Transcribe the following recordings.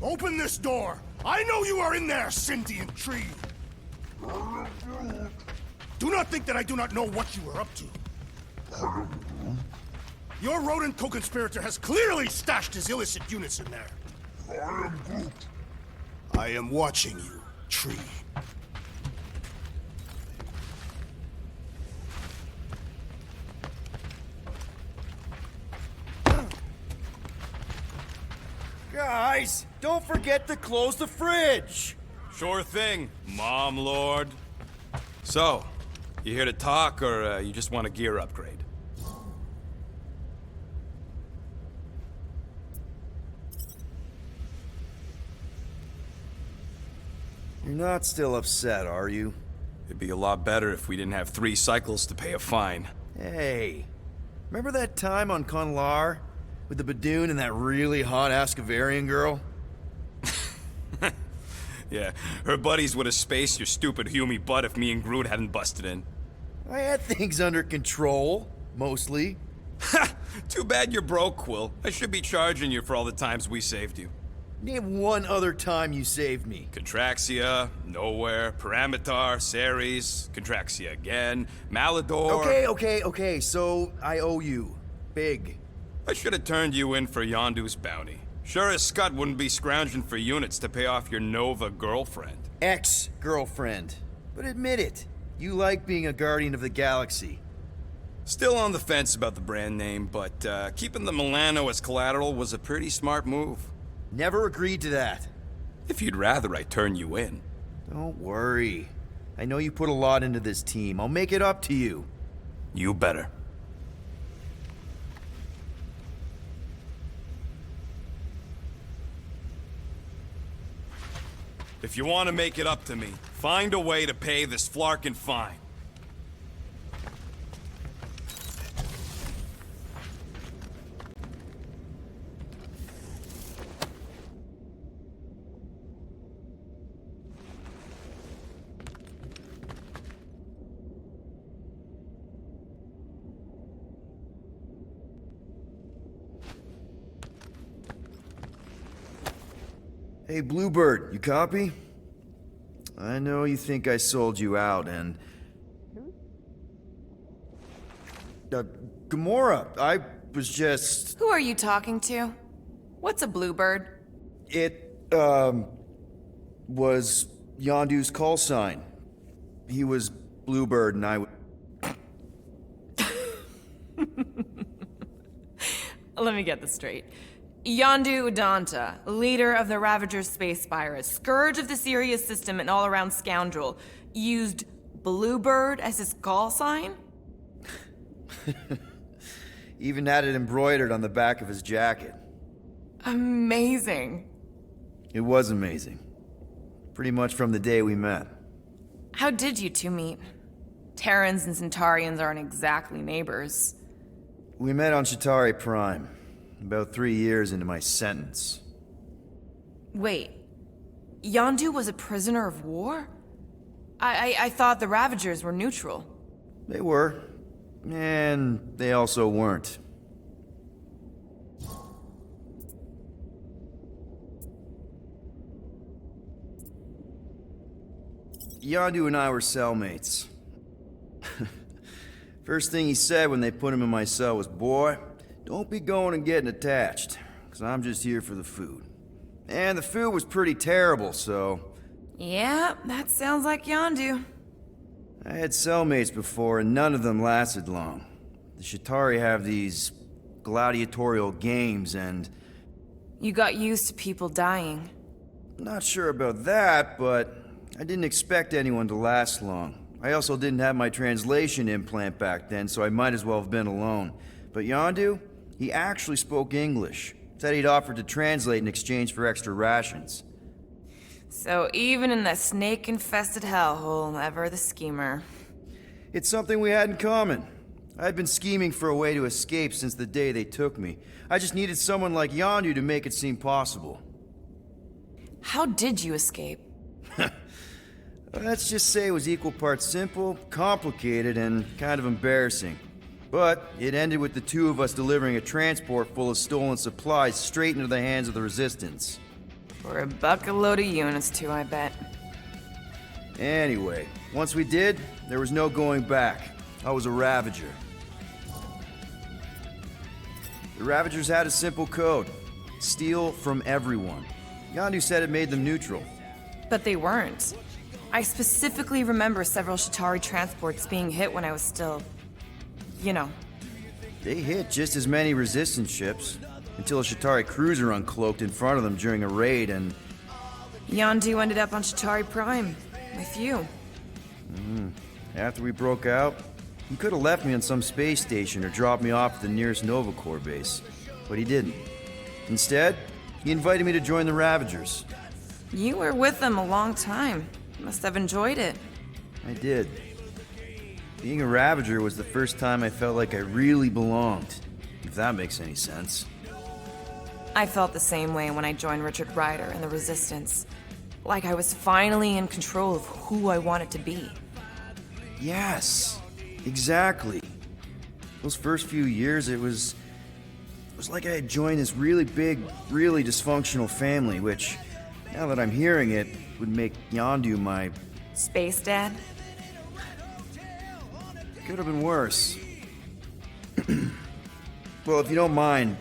Open this door! I know you are in there, sentient tree! Do not think that I do not know what you are up to. Your rodent co-conspirator has clearly stashed his illicit units in there. I am Groot. I am watching you, tree. Guys, don't forget to close the fridge! Sure thing, Mom Lord. So, you here to talk, or you just want a gear upgrade? You're not still upset, are you? It'd be a lot better if we didn't have 3 cycles to pay a fine. Hey, remember that time on Conlar? With the Badoon and that really hot Ascavarian girl? Yeah, her buddies would have spaced your stupid Humy butt if me and Groot hadn't busted in. I had things under control, mostly. Ha! Too bad you're broke, Quill. I should be charging you for all the times we saved you. Name one other time you saved me. Contraxia, Nowhere, Paramitar, Ceres, Contraxia again, Malador... Okay, so I owe you. Big. I should have turned you in for Yondu's bounty. Sure as Scott wouldn't be scrounging for units to pay off your Nova girlfriend. Ex-girlfriend. But admit it, you like being a Guardian of the Galaxy. Still on the fence about the brand name, but keeping the Milano as collateral was a pretty smart move. Never agreed to that. If you'd rather I turn you in. Don't worry. I know you put a lot into this team. I'll make it up to you. You better. If you want to make it up to me, find a way to pay this Flarkin fine. Hey, Bluebird, you copy? I know you think I sold you out, and... Gamora, I was just... Who are you talking to? What's a bluebird? It, was Yondu's call sign. He was Bluebird, and I... Let me get this straight. Yondu Udonta, leader of the Ravagers Space Virus, scourge of the Sirius system and all-around scoundrel, used Bluebird as his call sign? Even had it embroidered on the back of his jacket. Amazing. It was amazing. Pretty much from the day we met. How did you two meet? Terrans and Centaurians aren't exactly neighbors. We met on Chitauri Prime, about 3 years into my sentence. Wait, Yondu was a prisoner of war? I thought the Ravagers were neutral. They were, and they also weren't. Yondu and I were cellmates. First thing he said when they put him in my cell was, "Boy, don't be going and getting attached, because I'm just here for the food." And the food was pretty terrible, so... Yeah, that sounds like Yondu. I had cellmates before, and none of them lasted long. The Chitauri have these gladiatorial games, and... You got used to people dying. Not sure about that, but I didn't expect anyone to last long. I also didn't have my translation implant back then, so I might as well have been alone. But Yondu, he actually spoke English. Said he'd offered to translate in exchange for extra rations. So even in that snake-infested hellhole, ever the schemer. It's something we had in common. I'd been scheming for a way to escape since the day they took me. I just needed someone like Yondu to make it seem possible. How did you escape? Let's just say it was equal parts simple, complicated, and kind of embarrassing. But it ended with the two of us delivering a transport full of stolen supplies straight into the hands of the Resistance. For a bucket-load of units, too, I bet. Anyway, once we did, there was no going back. I was a Ravager. The Ravagers had a simple code. Steal from everyone. Yondu said it made them neutral. But they weren't. I specifically remember several Shatari transports being hit when I was still... you know. They hit just as many resistance ships, until a Shatari cruiser uncloaked in front of them during a raid and... Yondu ended up on Shatari Prime. With you. After we broke out, he could have left me on some space station or dropped me off at the nearest Nova Corps base. But he didn't. Instead, he invited me to join the Ravagers. You were with them a long time. Must have enjoyed it. I did. Being a Ravager was the first time I felt like I really belonged, if that makes any sense. I felt the same way when I joined Richard Ryder and the Resistance. Like I was finally in control of who I wanted to be. Yes, exactly. Those first few years, it was like I had joined this really big, really dysfunctional family, which, now that I'm hearing it, would make Yondu my... Space Dad? Could have been worse. Well, if you don't mind,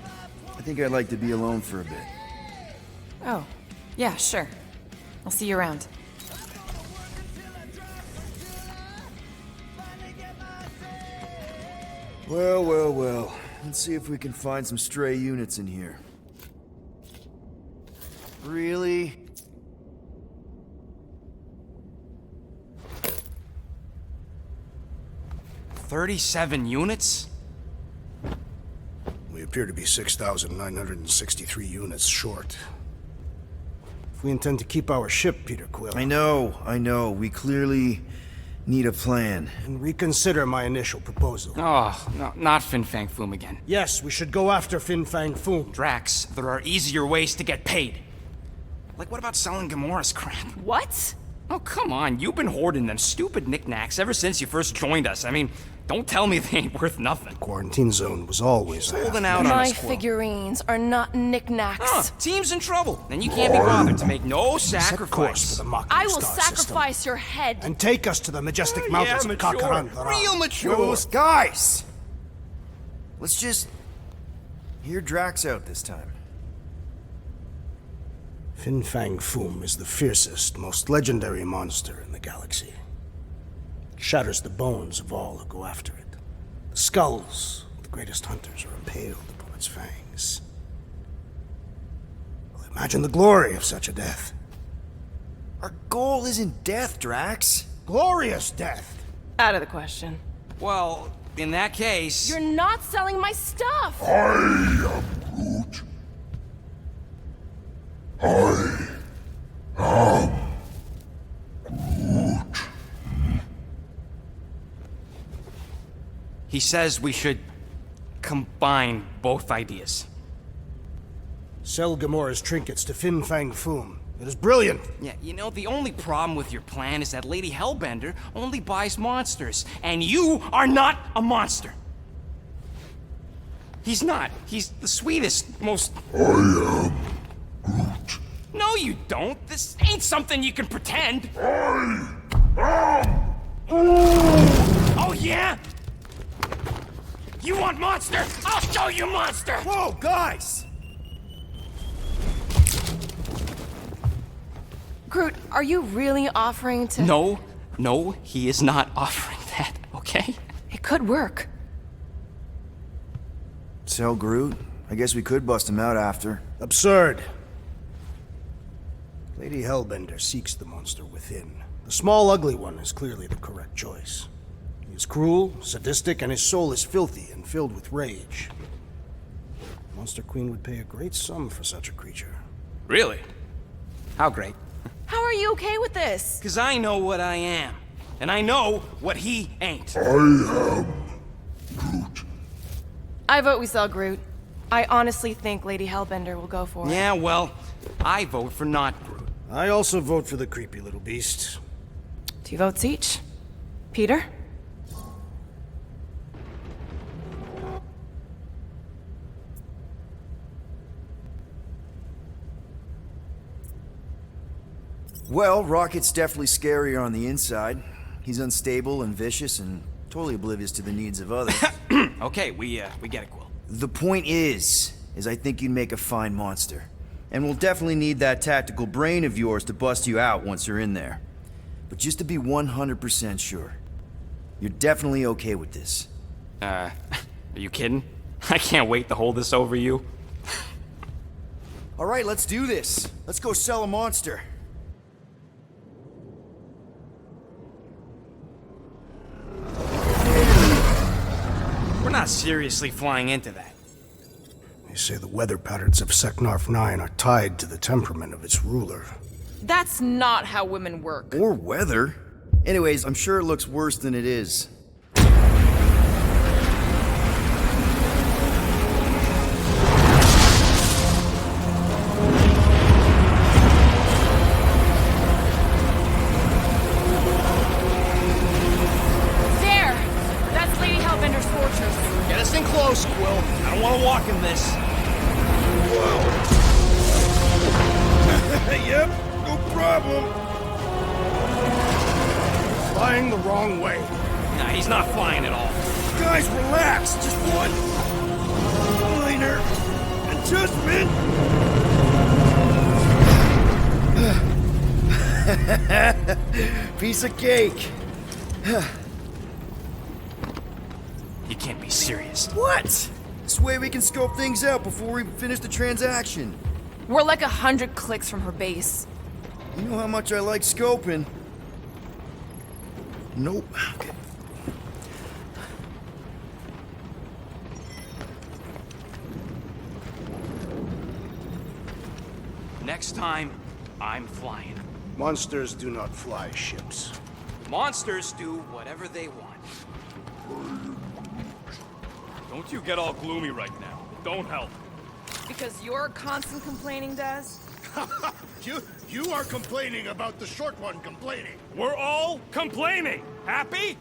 I think I'd like to be alone for a bit. Oh, yeah, sure. I'll see you around. Well, well, well. Let's see if we can find some stray units in here. Really? "37 units? We appear to be 6,963 units short. If we intend to keep our ship, Peter Quill, I know. We clearly need a plan. and reconsider my initial proposal. Oh, no, not Fin Fang Foom again. Yes, we should go after Fin Fang Foom. Drax, there are easier ways to get paid. Like, what about selling Gamora's crap? What? Oh, come on, you've been hoarding them stupid knickknacks ever since you first joined us. I mean, don't tell me they ain't worth nothing. Quarantine zone was always Holding out on My us, Quill. figurines are not knickknacks. Huh, team's in trouble, and you can't be bothered to make no Set course for sacrifice. the Mockery I will Star system, sacrifice your head. and take us to the majestic mountains of mature. Kakarandara. Real mature. Guys! Let's just... hear Drax out this time. Fin Fang Foom is the fiercest, most legendary monster in the galaxy. Shatters the bones of all who go after it. The skulls of the greatest hunters are impaled upon its fangs. Well, imagine the glory of such a death. Our goal isn't death, Drax. Glorious death! Out of the question. Well, in that case... You're not selling my stuff. He says we should combine both ideas. Sell Gamora's trinkets to Fin Fang Foom. It is brilliant! Yeah, you know, the only problem with your plan is that Lady Hellbender only buys monsters, and you are not a monster. He's not. He's the sweetest, most... I am Groot. No, you don't. This ain't something you can pretend. Oh, yeah? You want monster? I'll show you monster! Whoa, guys! Groot, are you really offering to... No, he is not offering that, okay? It could work. Sell Groot? I guess we could bust him out after. Absurd. Lady Hellbender seeks the monster within. The small, ugly one is clearly the correct choice. He is cruel, sadistic, and his soul is filthy and filled with rage. Monster Queen would pay a great sum for such a creature. Really? How great? How are you okay with this? Because I know what I am. And I know what he ain't. I vote we sell Groot. I honestly think Lady Hellbender will go for it. Yeah, well, I vote for not Groot. I also vote for the creepy little beast. 2 votes each. Peter? Well, Rocket's definitely scarier on the inside. He's unstable and vicious and totally oblivious to the needs of others. Okay, we get it, Quill. The point is I think you'd make a fine monster. And we'll definitely need that tactical brain of yours to bust you out once you're in there. But just to be 100% sure, you're definitely okay with this. Are you kidding? I can't wait to hold this over you. All right, let's do this. Let's go sell a monster. We're not seriously flying into that. They say the weather patterns of Seknarf 9 are tied to the temperament of its ruler. That's not how women work. Or weather. Anyways, I'm sure it looks worse than it is. There! That's Lady Hellbender's fortress. Get us in close, Quill. I don't want to walk in this. Yep, no problem. Flying the wrong way. Nah, he's not flying at all. Guys, relax. Just one minor adjustment. Piece of cake. You can't be serious. What? This way we can scope things out before we finish the transaction. We're like 100 clicks from her base. You know how much I like scoping. Nope. Okay. Next time, I'm flying. Monsters do not fly ships. Monsters do whatever they want. Don't you get all gloomy right now. It don't help. Because your constant complaining does? You are complaining about the short one complaining. We're all complaining. Happy?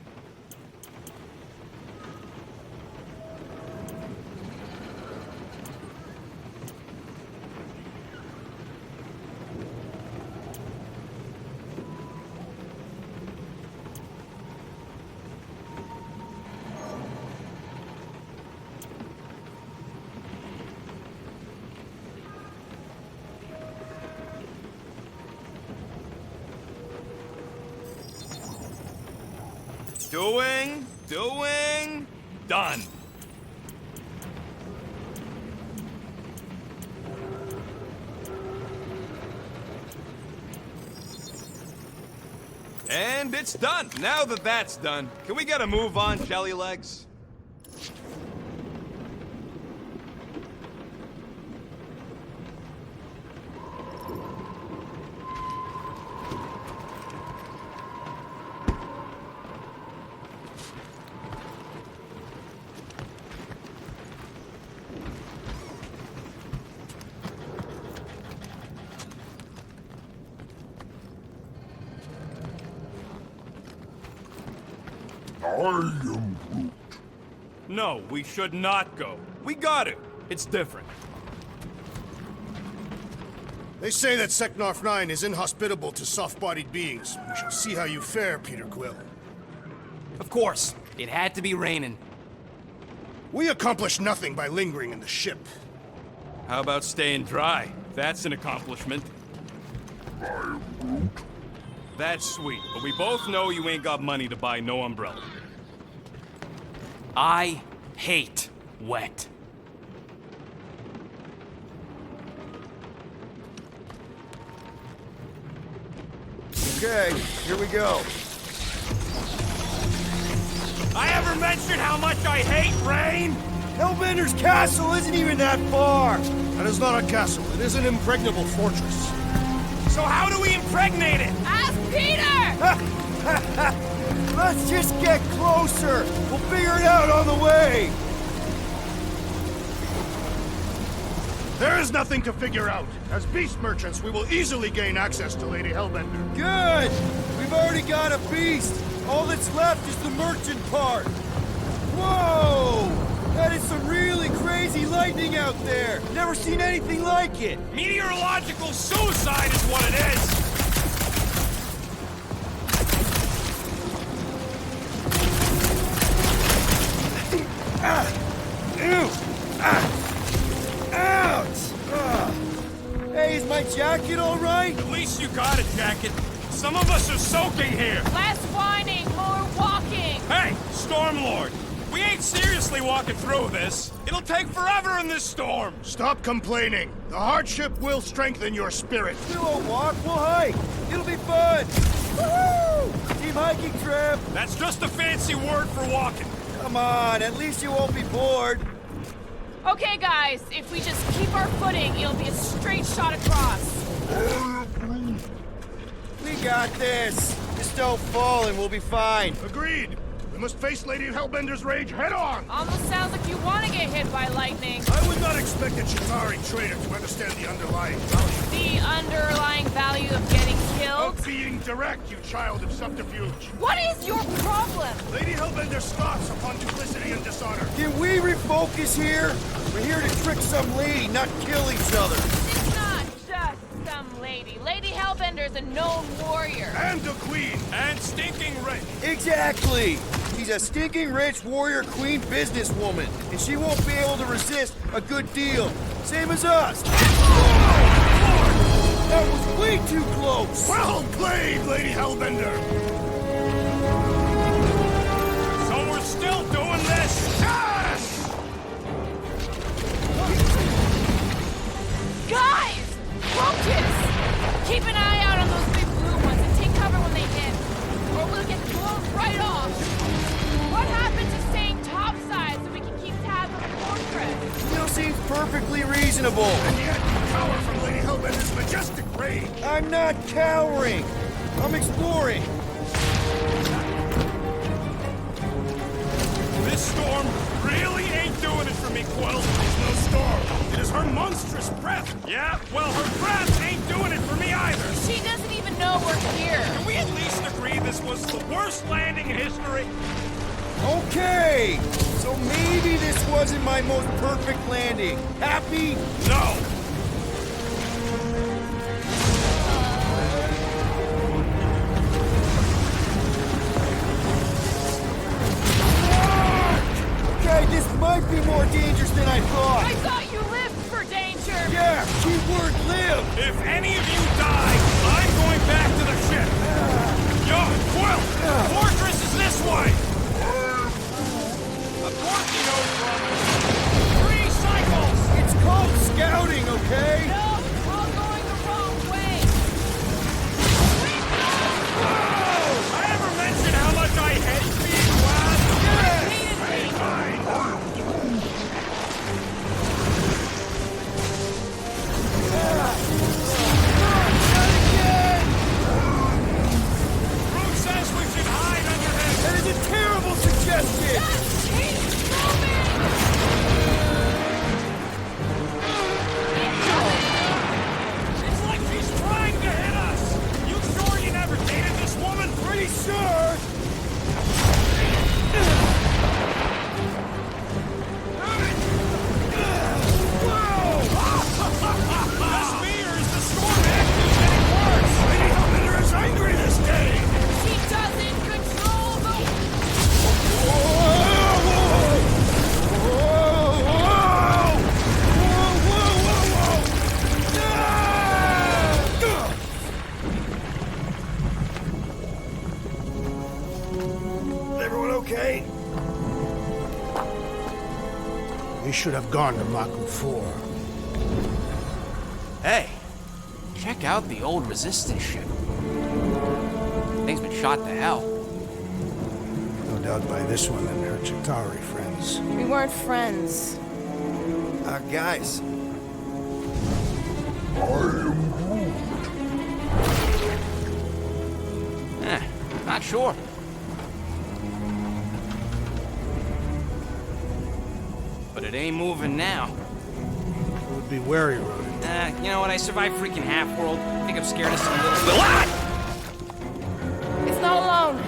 Doing, done. And it's done. Now that that's done, can we get a move on, Shelly Legs? No, we should not go. We got it. It's different. They say that Seknarf 9 is inhospitable to soft-bodied beings. We shall see how you fare, Peter Quill. Of course, it had to be raining. We accomplish nothing by lingering in the ship. How about staying dry? That's an accomplishment. That's sweet, but we both know you ain't got money to buy no umbrella. I hate wet. Okay, here we go. I ever mentioned how much I hate rain? Hellbender's castle isn't even that far. That is not a castle. It is an impregnable fortress. So how do we impregnate it? Ask Peter! Let's just get closer. We'll figure it out on the way. There is nothing to figure out. As beast merchants, we will easily gain access to Lady Hellbender. Good. We've already got a beast. All that's left is the merchant part. Whoa! That is some really crazy lightning out there. Never seen anything like it. Meteorological suicide is what it is! got it, Jacket. Some of us are soaking here. Less whining, more walking. Hey, Stormlord! We ain't seriously walking through this. It'll take forever in this storm. Stop complaining. The hardship will strengthen your spirit. We won't walk, we'll hike. It'll be fun. Woohoo! Team hiking trip. That's just a fancy word for walking. Come on, at least you won't be bored. Okay, guys, if we just keep our footing, it'll be a straight shot across. We got this. Just don't fall and we'll be fine. Agreed. We must face Lady Hellbender's rage head on. Almost sounds like you want to get hit by lightning. I would not expect a Chitauri trader to understand the underlying value The underlying value of getting killed? of being direct, you child of subterfuge. What is your problem? Lady Hellbender scoffs upon duplicity and dishonor. Can we refocus here? We're here to trick some lady, not kill each other. It's not just some lady. Lady Hellbender's a known warrior. And a queen. And stinking rich. Exactly! She's a stinking rich warrior queen businesswoman, and she won't be able to resist a good deal. Same as us. That was way too close! Well played, Lady Hellbender. So we're still doing this? Yes! Guys! Focus! Keep an eye out on those big blue ones and take cover when they hit, or we'll get blown right off. What happened to staying topside so we can keep tabs on the fortress? Still seems perfectly reasonable. And yet, you cower from Lady Hellbender's majestic rage. I'm not cowering. I'm exploring. This storm really ain't doing it for me, Quill. It's no storm. It is her monstrous breath. Yeah, well, her breath ain't doing it for me either. She doesn't even know we're here. Can we at least agree this was the worst landing in history? Okay, so maybe this wasn't my most perfect landing. Happy? No. Okay, this might be more dangerous than I thought. I thought you lived for danger. Yeah, keyword live. If any of you die, I'm going back to the ship. Yo, Quill, the fortress is this way. According to from 3 cycles. It's called scouting, okay? No, it's all going the wrong way. I ever mention how much I hate being last? Hated me. Brute says we should hide under this. That is a terrible suggestion. Just keep moving. It's like she's trying to hit us. You sure you never dated this woman? Pretty sure. This fear is the storm actually getting worse. Lady Hellbender is angry this day. She doesn't control the... Everyone okay? We should have gone to Maku 4. Hey, check out the old resistance ship. Thing's been shot to hell. No doubt by this one and her Chitauri friends. We weren't friends. Guys, Not sure. But it ain't moving now. Would be wary, Ronan. You know what? I survived freaking Half-World. I think I'm scared of some little... What? It's not alone.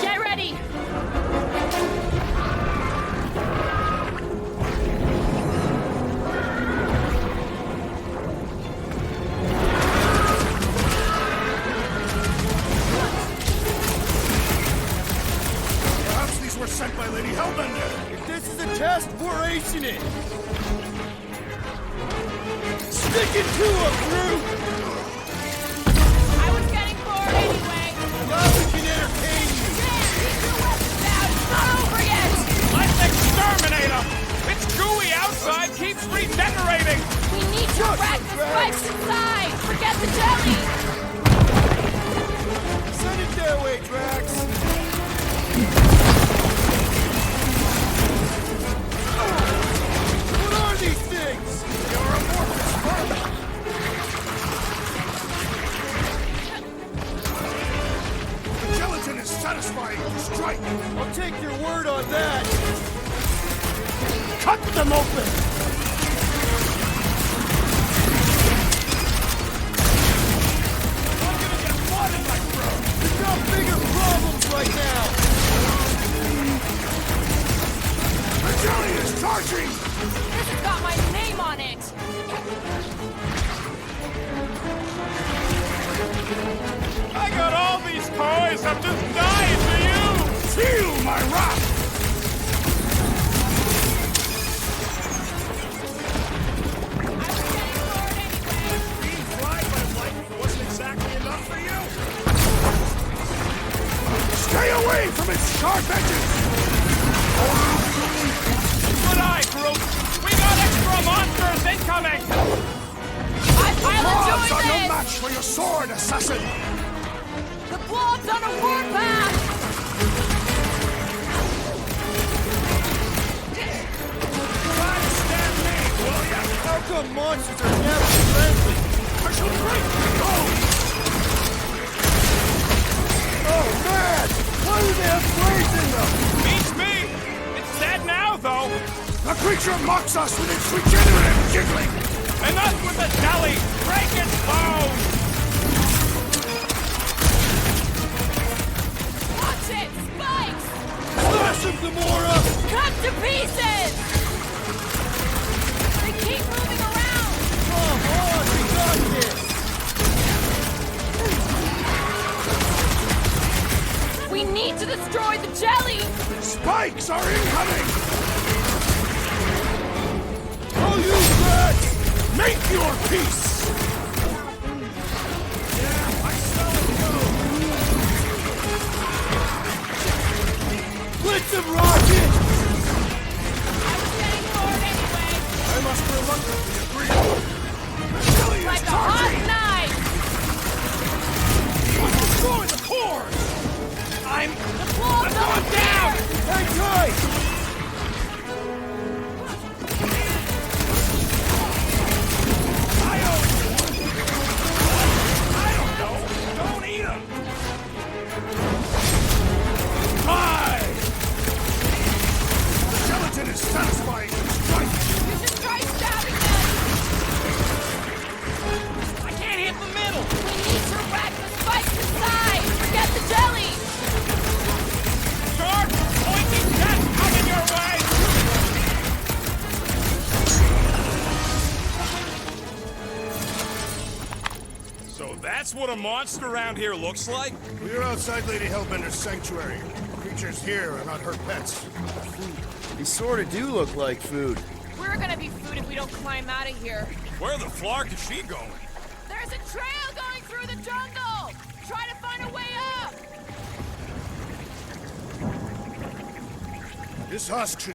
Get ready. Perhaps these were sent by Lady Hellbender. if this is a test, we're acing it. Stick it to him, Groot. anyway! Nothing can entertain you! Keep your weapons out! It's not over yet! Let's exterminate him! It's gooey outside, keeps regenerating! We need to rack the spikes inside! Forget the jelly! Send it their way, Drax! What are these things? You're amorphous vermin! The gelatin is satisfying to strike! I'll take your word on that! Cut them open! I'm gonna get blood in my throat! We've got bigger problems right now! The jelly is charging! This has got my name on it! I got all these toys, I'm just dying for you! Feel my wrath! Being fried by lightning wasn't exactly enough for you? Stay away from its sharp edges! Good eye, Groot! We got extra monsters incoming! I'm Blobs are no doing match for your sword, assassin! this! The blob's on a warpath! Try to stand me, will ya? How come monsters are never friendly? I shall break your bones! Oh man! Why do they have blades in them? Beats me! It's dead now, though! The creature mocks us with its regenerative giggling! Enough with the jelly! Break its bones! Watch it! Spikes! Slash him, Gamora! Cut to pieces! They keep moving around! Come on, we got this! We need to destroy the jelly! Spikes are incoming! I'll use that! Make your peace! Yeah, I smell it too! Blitz of rocket! I was getting bored anyway! I must reluctantly agree. The jelly is Like a hot charging! knife! Must destroy the cores! I'm The blob's on going down! Hang tight! I don't know! Don't eat them! Fine! The gelatin is satisfying to strike! You should try stabbing them! I can't hit the middle! We need to rack the spikes inside! Forget the jelly! Sharp, pointy jet coming your way! So that's what a monster around here looks like? We're outside Lady Hellbender's sanctuary. Creatures here are not her pets. They sort of do look like food. We're gonna be food if we don't climb out of here. Where the flark is she going? There's a trail going through the jungle! Try to find a way up! This husk should